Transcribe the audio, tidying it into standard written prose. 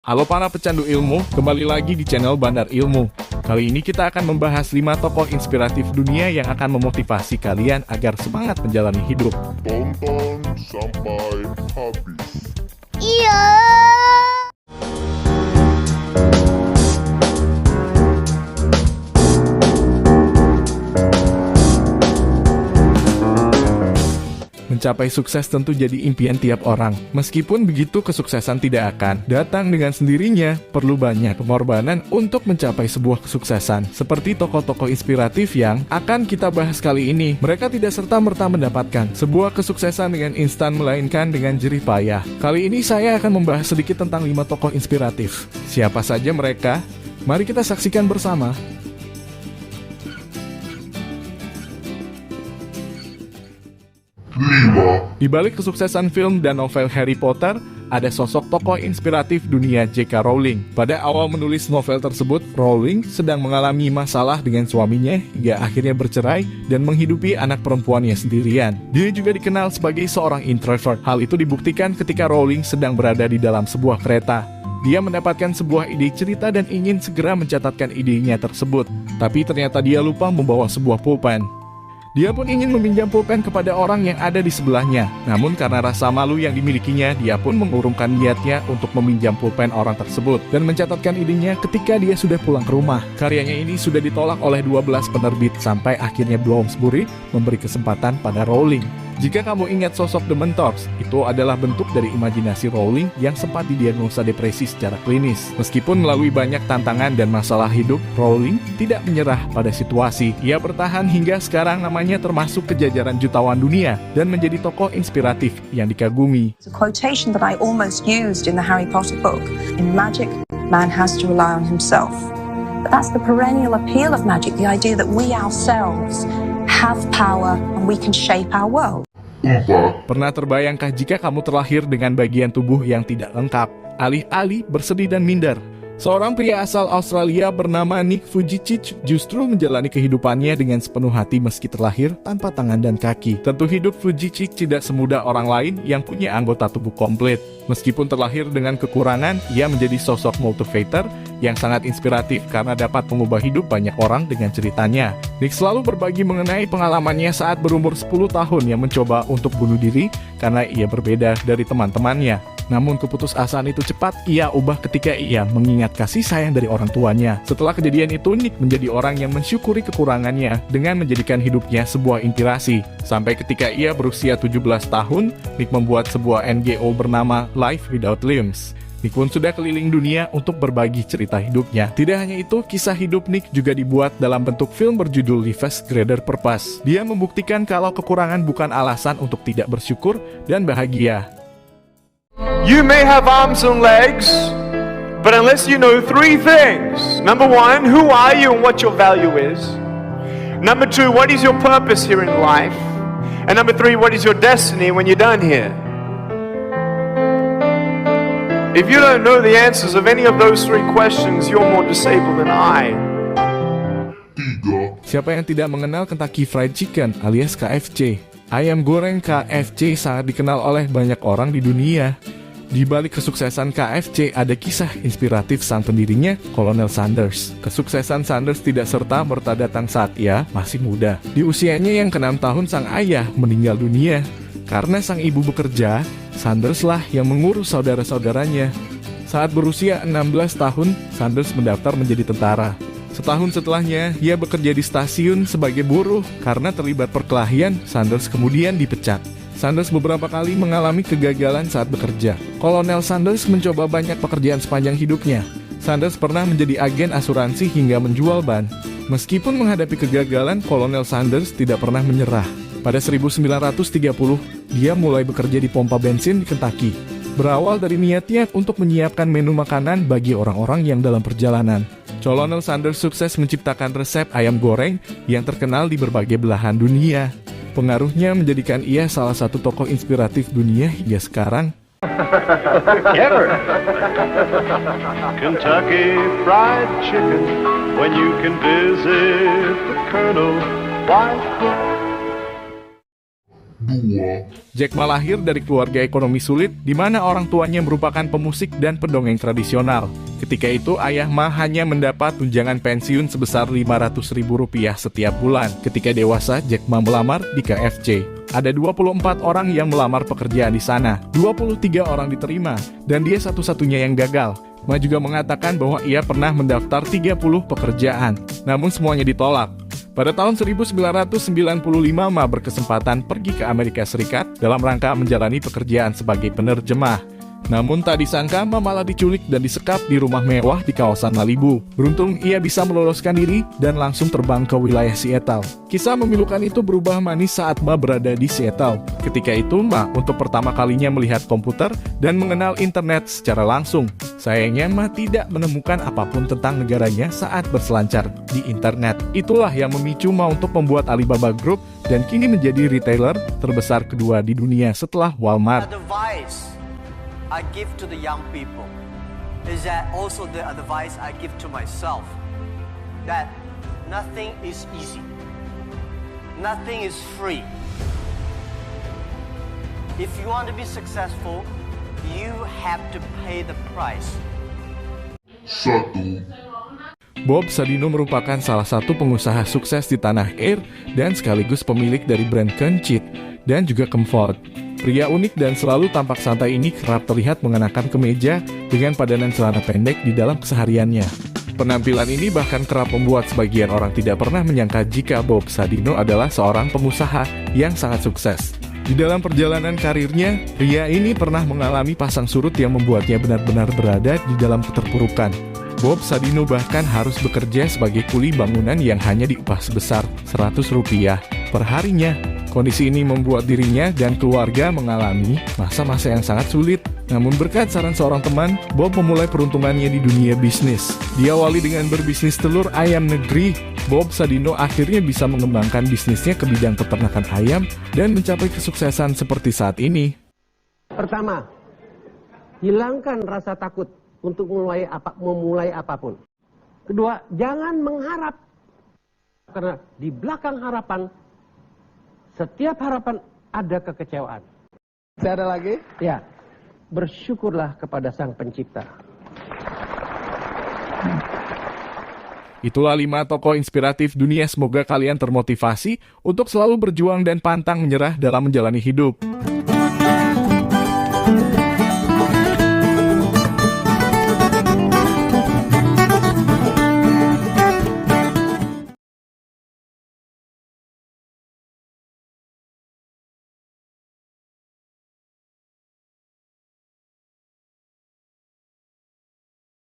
Halo para pecandu ilmu, kembali lagi di channel Bandar Ilmu. Kali ini kita akan membahas 5 tokoh inspiratif dunia yang akan memotivasi kalian agar semangat menjalani hidup. Tonton sampai habis. Iya. Mencapai sukses tentu jadi impian tiap orang. Meskipun begitu, kesuksesan tidak akan datang dengan sendirinya. Perlu banyak pengorbanan untuk mencapai sebuah kesuksesan. Seperti tokoh-tokoh inspiratif yang akan kita bahas kali ini. Mereka tidak serta-merta mendapatkan sebuah kesuksesan dengan instan, melainkan dengan jerih payah. Kali ini saya akan membahas sedikit tentang 5 tokoh inspiratif. Siapa saja mereka? Mari kita saksikan bersama. Di balik kesuksesan film dan novel Harry Potter, ada sosok tokoh inspiratif dunia J.K. Rowling. Pada awal menulis novel tersebut, Rowling sedang mengalami masalah dengan suaminya hingga akhirnya bercerai dan menghidupi anak perempuannya sendirian. Dia juga dikenal sebagai seorang introvert. Hal itu dibuktikan ketika Rowling sedang berada di dalam sebuah kereta. Dia mendapatkan sebuah ide cerita dan ingin segera mencatatkan idenya tersebut. Tapi ternyata dia lupa membawa sebuah pulpen. Dia pun ingin meminjam pulpen kepada orang yang ada di sebelahnya. Namun karena rasa malu yang dimilikinya, dia pun mengurungkan niatnya untuk meminjam pulpen orang tersebut dan mencatatkan idenya ketika dia sudah pulang ke rumah. Karyanya ini sudah ditolak oleh 12 penerbit sampai akhirnya Bloomsbury memberi kesempatan pada Rowling. Jika kamu ingat sosok The Mentors, itu adalah bentuk dari imajinasi Rowling yang sempat didiagnosa depresi secara klinis. Meskipun melalui banyak tantangan dan masalah hidup, Rowling tidak menyerah pada situasi. Ia bertahan hingga sekarang, namanya termasuk ke jajaran jutawan dunia dan menjadi tokoh inspiratif yang dikagumi. It's a quotation that I almost used in the Harry Potter book. In magic, man has to rely on himself. But that's the perennial appeal of magic, the idea that we ourselves have power and we can shape our world. Pernah terbayangkah jika kamu terlahir dengan bagian tubuh yang tidak lengkap, alih-alih bersedih dan minder? Seorang pria asal Australia bernama Nick Vujicic justru menjalani kehidupannya dengan sepenuh hati meski terlahir tanpa tangan dan kaki. Tentu hidup Vujicic tidak semudah orang lain yang punya anggota tubuh komplit. Meskipun terlahir dengan kekurangan, ia menjadi sosok motivator yang sangat inspiratif karena dapat mengubah hidup banyak orang dengan ceritanya. Nick selalu berbagi mengenai pengalamannya saat berumur 10 tahun yang mencoba untuk bunuh diri karena ia berbeda dari teman-temannya. Namun keputusasaan itu cepat ia ubah ketika ia mengingat kasih sayang dari orang tuanya. Setelah kejadian itu, Nick menjadi orang yang mensyukuri kekurangannya dengan menjadikan hidupnya sebuah inspirasi. Sampai ketika ia berusia 17 tahun, Nick membuat sebuah NGO bernama Life Without Limbs. Nick pun sudah keliling dunia untuk berbagi cerita hidupnya. Tidak hanya itu, kisah hidup Nick juga dibuat dalam bentuk film berjudul Life's Greater Purpose. Dia membuktikan kalau kekurangan bukan alasan untuk tidak bersyukur dan bahagia. You may have arms and legs, but unless you know 3 things. Number 1, who are you and what your value is? Number 2, what is your purpose here in life? And number 3, what is your destiny when you're done here? If you don't know the answers of any of those 3 questions, you're more disabled than I. Siapa yang tidak mengenal Kentucky Fried Chicken alias KFC? Ayam goreng KFC sangat dikenal oleh banyak orang di dunia. Di balik kesuksesan KFC ada kisah inspiratif sang pendirinya, Kolonel Sanders. Kesuksesan Sanders tidak serta-merta datang saat ia masih muda. Di usianya yang ke-6 tahun sang ayah meninggal dunia. Karena sang ibu bekerja, Sanderslah yang mengurus saudara-saudaranya. Saat berusia 16 tahun, Sanders mendaftar menjadi tentara. Setahun setelahnya, ia bekerja di stasiun sebagai buruh. Karena terlibat perkelahian, Sanders kemudian dipecat. Sanders beberapa kali mengalami kegagalan saat bekerja. Kolonel Sanders mencoba banyak pekerjaan sepanjang hidupnya. Sanders pernah menjadi agen asuransi hingga menjual ban. Meskipun menghadapi kegagalan, Kolonel Sanders tidak pernah menyerah. Pada 1930, dia mulai bekerja di pompa bensin di Kentucky. Berawal dari niatnya untuk menyiapkan menu makanan bagi orang-orang yang dalam perjalanan. Kolonel Sanders sukses menciptakan resep ayam goreng yang terkenal di berbagai belahan dunia. Pengaruhnya menjadikan ia salah satu tokoh inspiratif dunia hingga sekarang. Kentucky Fried Chicken, when you can visit the Colonel. Why? 2. Jack Ma lahir dari keluarga ekonomi sulit di mana orang tuanya merupakan pemusik dan pendongeng tradisional. Ketika itu, ayah Ma hanya mendapat tunjangan pensiun sebesar Rp500.000 setiap bulan. Ketika dewasa, Jack Ma melamar di KFC. Ada 24 orang yang melamar pekerjaan di sana. 23 orang diterima, dan dia satu-satunya yang gagal. Ma juga mengatakan bahwa ia pernah mendaftar 30 pekerjaan, namun semuanya ditolak. Pada tahun 1995, Ma berkesempatan pergi ke Amerika Serikat dalam rangka menjalani pekerjaan sebagai penerjemah. Namun tak disangka, Ma malah diculik dan disekap di rumah mewah di kawasan Malibu. Beruntung ia bisa meloloskan diri dan langsung terbang ke wilayah Seattle. Kisah memilukan itu berubah manis saat Ma berada di Seattle. Ketika itu, Ma untuk pertama kalinya melihat komputer dan mengenal internet secara langsung. Sayangnya, Ma tidak menemukan apapun tentang negaranya saat berselancar di internet. Itulah yang memicu Ma untuk membuat Alibaba Group dan kini menjadi retailer terbesar kedua di dunia setelah Walmart. Advice I give to the young people is that also the advice I give to myself, that nothing is easy, nothing is free. If you want to be successful, you have to pay the price. 1. Bob Sadino merupakan salah satu pengusaha sukses di tanah air dan sekaligus pemilik dari brand Kencit dan juga Comfort. Pria unik dan selalu tampak santai ini kerap terlihat mengenakan kemeja dengan padanan celana pendek di dalam kesehariannya. Penampilan ini bahkan kerap membuat sebagian orang tidak pernah menyangka jika Bob Sadino adalah seorang pengusaha yang sangat sukses. Di dalam perjalanan karirnya, pria ini pernah mengalami pasang surut yang membuatnya benar-benar berada di dalam keterpurukan. Bob Sadino bahkan harus bekerja sebagai kuli bangunan yang hanya diupah sebesar Rp100 per harinya. Kondisi ini membuat dirinya dan keluarga mengalami masa-masa yang sangat sulit. Namun berkat saran seorang teman, Bob memulai peruntungannya di dunia bisnis. Diawali dengan berbisnis telur ayam negeri, Bob Sadino akhirnya bisa mengembangkan bisnisnya ke bidang peternakan ayam dan mencapai kesuksesan seperti saat ini. Pertama, hilangkan rasa takut untuk memulai apapun. Kedua, jangan mengharap. Karena di belakang harapan, setiap harapan ada kekecewaan. Saya ada lagi? Ya, bersyukurlah kepada Sang Pencipta. Itulah 5 tokoh inspiratif dunia, semoga kalian termotivasi untuk selalu berjuang dan pantang menyerah dalam menjalani hidup.